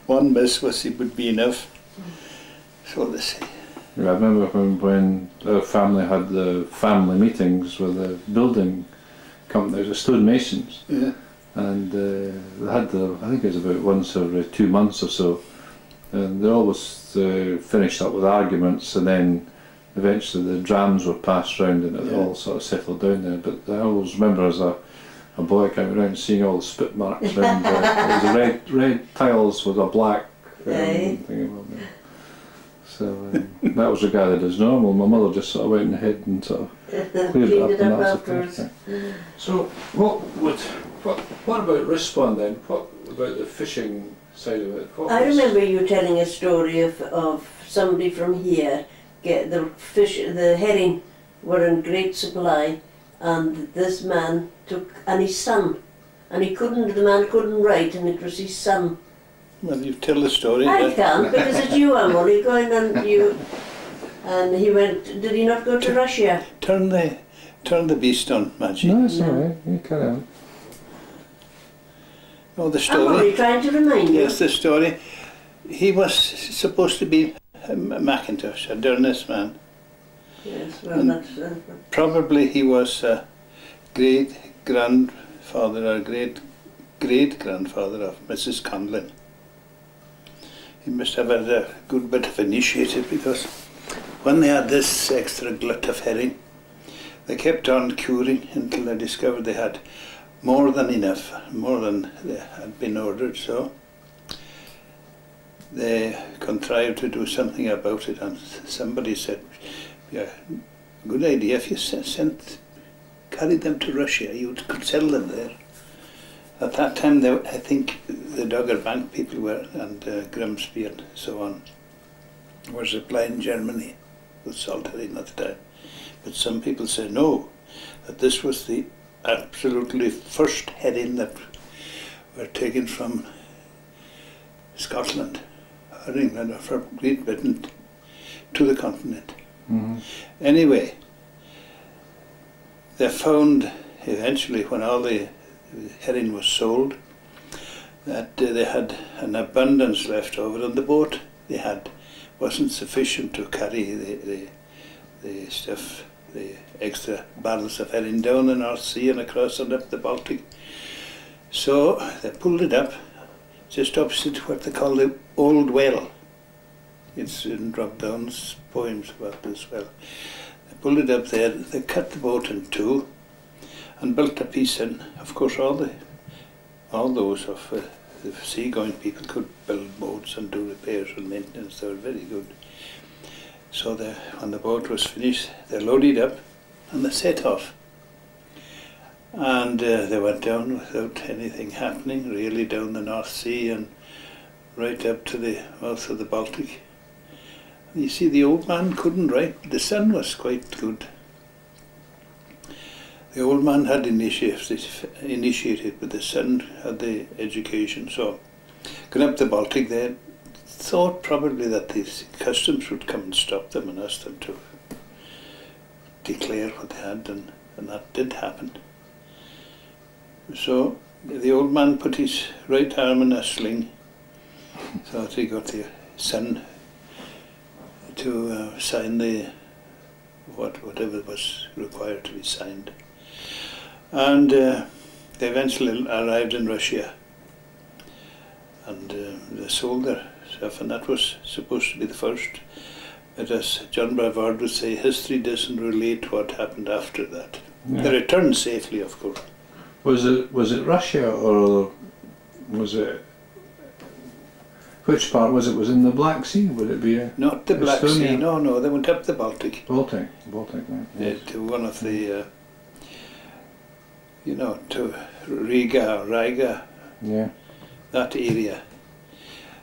one miss would be enough. So they say. Yeah, I remember when our family had the family meetings with the building company, the stonemasons. Yeah. And they had I think it was about once every 2 months or so, and they always finished up with arguments, and then eventually the drams were passed round and it all sort of settled down there. But I always remember as a boy coming around seeing all the spit marks around it was red tiles with a black thing above them. So that was regarded as normal. My mother just sort of went ahead and sort of cleared it up afterwards. So what about Rispon then? What about the fishing side of it? I remember you telling a story of somebody from here, get the fish, the herring were in great supply, and this man took, and his son, and the man couldn't write, and it was his son. Well, you tell the story. I can't, because it's you I'm only going, and he went, did he not go to Russia? Turn the beast on, Maggie. No, it's alright, you carry on. Oh, the I'm story. only trying to remind you. Yes, the story. He was supposed to be a Macintosh, a Durness man. Yes, well, that's... Probably he was a great-grandfather or great-great-grandfather of Mrs. Conlon. He must have had a good bit of initiative, because when they had this extra glut of herring, they kept on curing until they discovered they had more than enough, more than they had been ordered, so they contrived to do something about it, and somebody said, yeah, good idea if you carried them to Russia, you could sell them there. At that time, I think the Dogger Bank people were, and Grimsby and so on, were supplying Germany with salt herring at the time. But some people say no, that this was the absolutely first herring that were taken from Scotland, or England, or from Great Britain to the continent. Mm-hmm. Anyway, they found eventually, when all the herring was sold, that they had an abundance left over on the boat. They had wasn't sufficient to carry the stuff, the extra barrels of herring down the North Sea and across and up the Baltic. So they pulled it up just opposite what they call the Old Well. It's in Rob Down's poems about this well. They pulled it up there, they cut the boat in two and built a piece in. Of course, all those of the seagoing people could build boats and do repairs and maintenance. They were very good. So when the boat was finished, they loaded up and they set off. And they went down without anything happening, really down the North Sea and right up to the mouth of the Baltic. And you see, the old man couldn't write, but the son was quite good. The old man had initiated, but the son had the education. So, going up the Baltic, they thought probably that the customs would come and stop them and ask them to declare what they had, and that did happen. So, the old man put his right arm in a sling, so that he got the son to sign whatever was required to be signed. And they eventually arrived in Russia, and they sold their stuff, and that was supposed to be the first. But as John Brevard would say, history doesn't relate what happened after that. Yeah. They returned safely, of course. Was it Russia, or was it, which part was it? Was it in the Black Sea? Would it be Not the Black Estonia? Sea, no, they went up the Baltic. Baltic, right. Yes. To one of the, to Riga, Yeah. that area.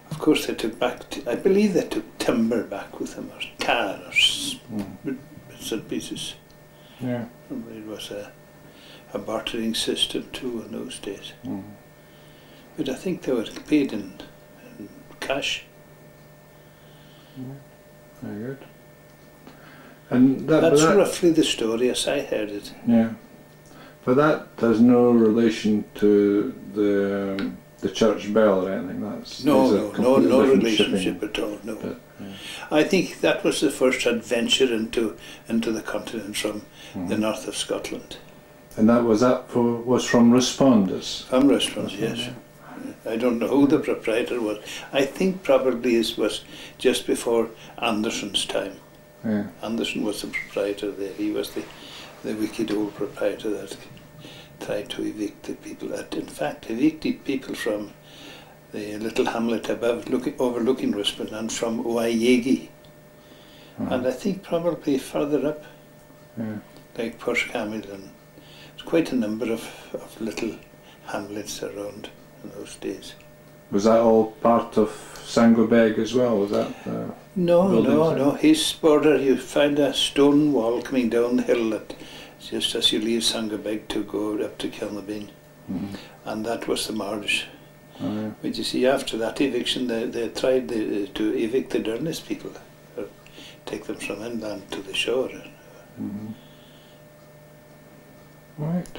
Of course, they took back, I believe they took timber back with them, or tar, or bits and pieces. Yeah. It was a bartering system too in those days. Mm. But I think they were paid in cash. Very good. And That's roughly the story as I heard it. Yeah. But that has no relation to the church bell or anything. That's No, is a no completely different relationship shipping. at all. No, But, yeah. I think that was the first adventure into the continent from the north of Scotland. And was from Responders. From restaurants, yes. I don't know who the proprietor was. I think probably it was just before Anderson's time. Yeah. Anderson was the proprietor there. He was the wicked old proprietor that tried to evict the people. That in fact evicted people from the little hamlet above, overlooking Rispin, and from Owyegi. And I think probably further up, Yeah. like Porthcamel, and there's quite a number of little hamlets around in those days. Was that all part of Sangobeg as well? Was that? No, Buildings no, there? no. His border, you find a stone wall coming down the hill that just as you leave Sangobeg to go up to Kilnabin, and that was the marge. Oh, yeah. But you see, after that eviction, they tried to evict the Durness people, or take them from inland to the shore. Right.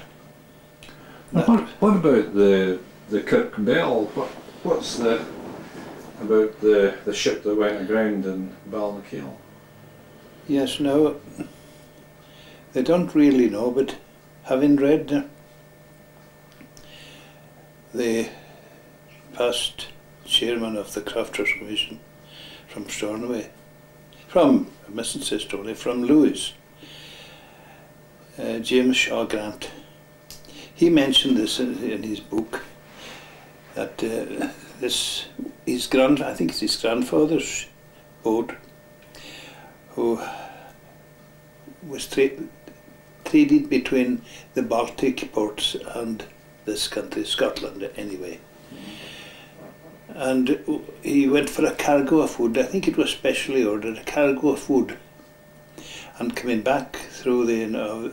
Now, what about the Kirk Bell? What's about the ship that went aground in Balnakeil? Yes, no, they don't really know, but having read the past chairman of the Crafters Commission from Stornoway, from Lewis, James Shaw Grant, he mentioned this in his book, that I think it's his grandfather's boat, who was traded between the Baltic ports and this country, Scotland anyway. And he went for a cargo of wood. I think it was specially ordered, a cargo of wood. And coming back through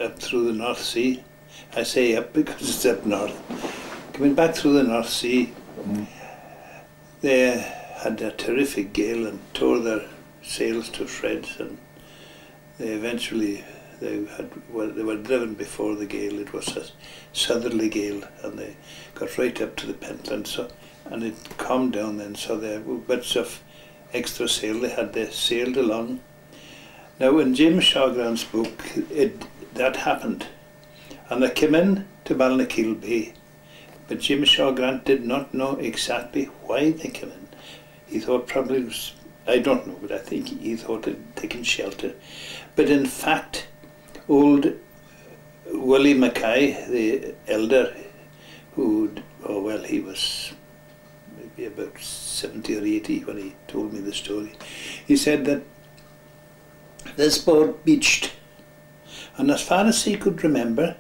up through the North Sea, I say up because it's up north. Coming back through the North Sea, they had a terrific gale and tore their sails to shreds, and they were driven before the gale. It was a southerly gale, and they got right up to the Pentland, and it calmed down then, so there were bits of extra sail they sailed along. Now in James Shaw Grant's book, that happened, and they came in to Balnakeil Bay, but James Shaw Grant did not know exactly why they came in. He thought probably it was, I don't know, but I think he thought they'd taken shelter. But in fact, old Willie Mackay, the elder, he was maybe about 70 or 80 when he told me the story. He said that this boat beached, and as far as he could remember,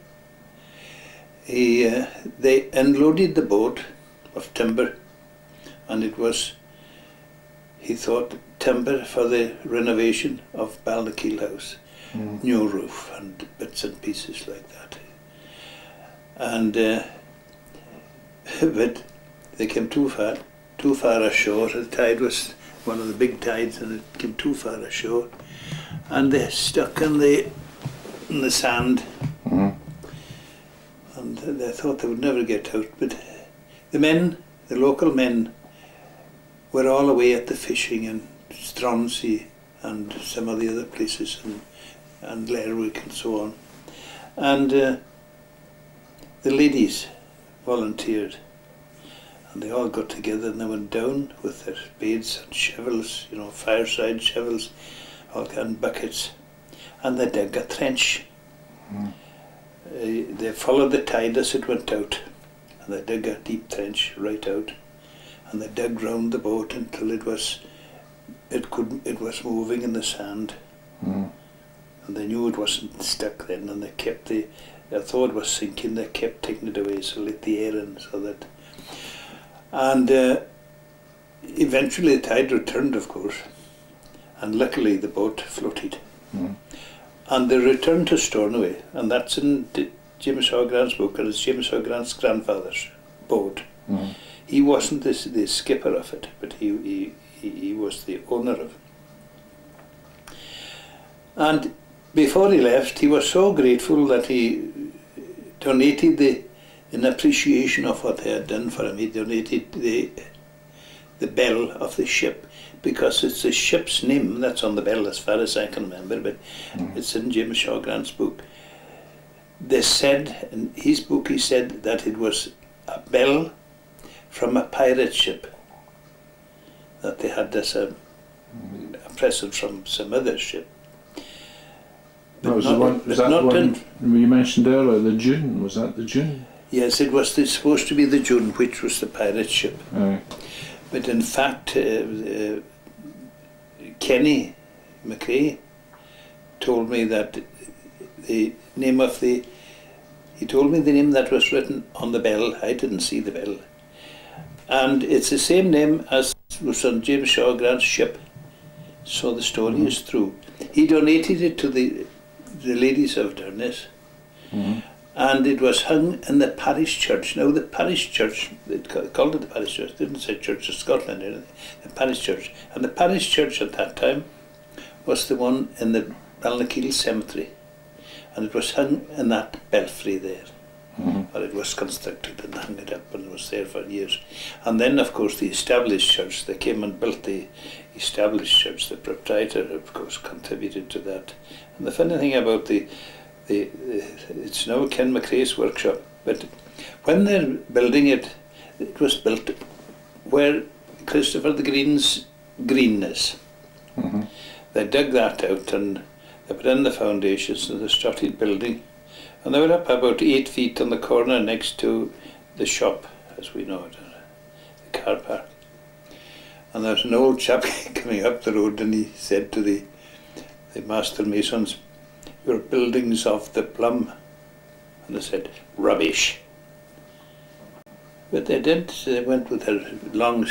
they unloaded the boat of timber, and it was, he thought, timber for the renovation of Balnakeil House, new roof and bits and pieces like that. And but they came too far ashore. The tide was one of the big tides, and it came too far ashore, and they stuck in the sand. And they thought they would never get out. But the local men, were all away at the fishing in Stronsey and some of the other places, and Lerwick and so on. And the ladies volunteered, and they all got together and they went down with their spades and shovels, fireside shovels, all kind of buckets, and they dug a trench. They followed the tide as it went out, and they dug a deep trench right out, and they dug round the boat until it was moving in the sand, and they knew it wasn't stuck then, and they thought it was sinking. They kept taking it away, so let the air in, so that, and eventually the tide returned, of course, and luckily the boat floated. And they returned to Stornoway, and that's in James Shaw Grant's book, and it's James Shaw Grant's grandfather's boat. He wasn't the skipper of it, but he was the owner of it. And before he left, he was so grateful that he donated the in appreciation of what they had done for him, he donated the bell of the ship, because it's the ship's name that's on the bell as far as I can remember, but it's in James Shaw Grant's book. They said, in his book he said that it was a bell from a pirate ship, that they had as a present from some other ship. That was the one, was that the one you mentioned earlier, the June? Was that the June? Yes, it was supposed to be the June, which was the pirate ship. Aye. But in fact, Kenny McRae told me that the name of he told me the name that was written on the bell. I didn't see the bell. And it's the same name as was on James Shaw Grant's ship. So the story is true. He donated it to the ladies of Durness. And it was hung in the parish church. Now the parish church, they called it the parish church, they didn't say Church of Scotland or anything, the parish church. And the parish church at that time was the one in the Balnakeil cemetery. And it was hung in that belfry there. Or it was constructed and hung it up and was there for years. And then of course the established church, they came and built the established church. The proprietor of course contributed to that. And the funny thing about it's now Ken McRae's workshop, but when they're building it, it was built where Christopher the Green's green is. They dug that out and they put in the foundations and they started building. And they were up about 8 feet on the corner next to the shop, as we know it, the car park. And there was an old chap coming up the road and he said to the master masons, "Your building's off the plumb." And they said, "Rubbish." But they did. They went with their long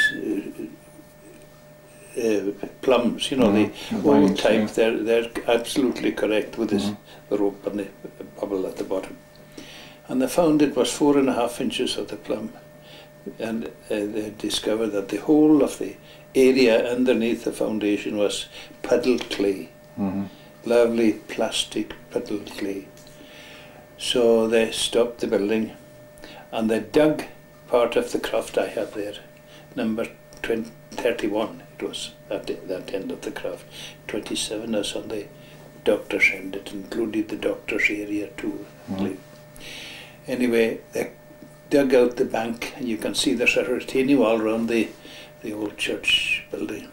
plums, you know, the old type. Yeah. They're absolutely correct with this, the rope and the bubble at the bottom. And they found it was 4.5 inches of the plumb. And they discovered that the whole of the area underneath the foundation was puddled clay. Lovely plastic puddled clay. So they stopped the building and they dug part of the croft I have there, number 31 it was, that end of the croft. 27 is on the doctor's end, it included the doctor's area too. Anyway, they dug out the bank and you can see there's a retaining wall around the old church building.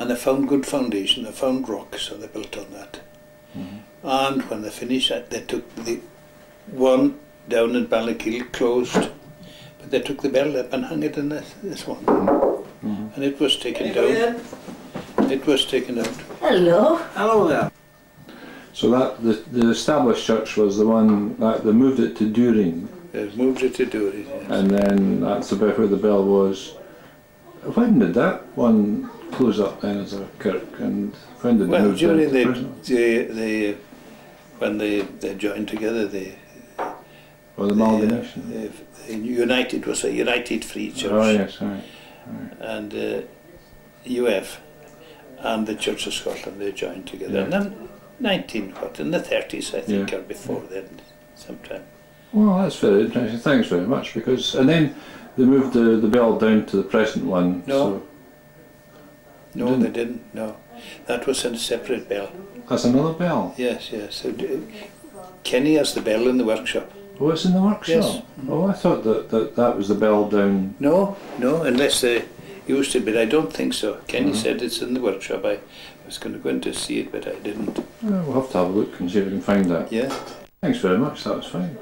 And they found good foundation, they found rock, so they built on that. And when they finished that, they took the one down in Balnakeil, closed, but they took the bell up and hung it in this one. And it was taken down. It was taken out. Hello. Hello there. So that the established church was the one that they moved it to During. They moved it to During, yes. And then that's about where the bell was. When did that one close up then as a kirk, and when did it move during to prison? when they joined together, the amalgamation. United was a United Free Church. Oh yes, right. And UF and the Church of Scotland, they joined together. Yeah. And then in the 30s I think, or before then, sometime. Well, that's very interesting. Thanks very much. And then they moved the bell down to the present one. No. So They didn't. No, that was a separate bell. That's another bell. Yes. So Kenny has the bell in the workshop. Oh, it's in the workshop. Yes. Oh, I thought that was the bell down. No, unless they used it, but I don't think so. Kenny said it's in the workshop. I was going to go in to see it, but I didn't. We'll have to have a look and see if we can find that. Yeah. Thanks very much. That was fine.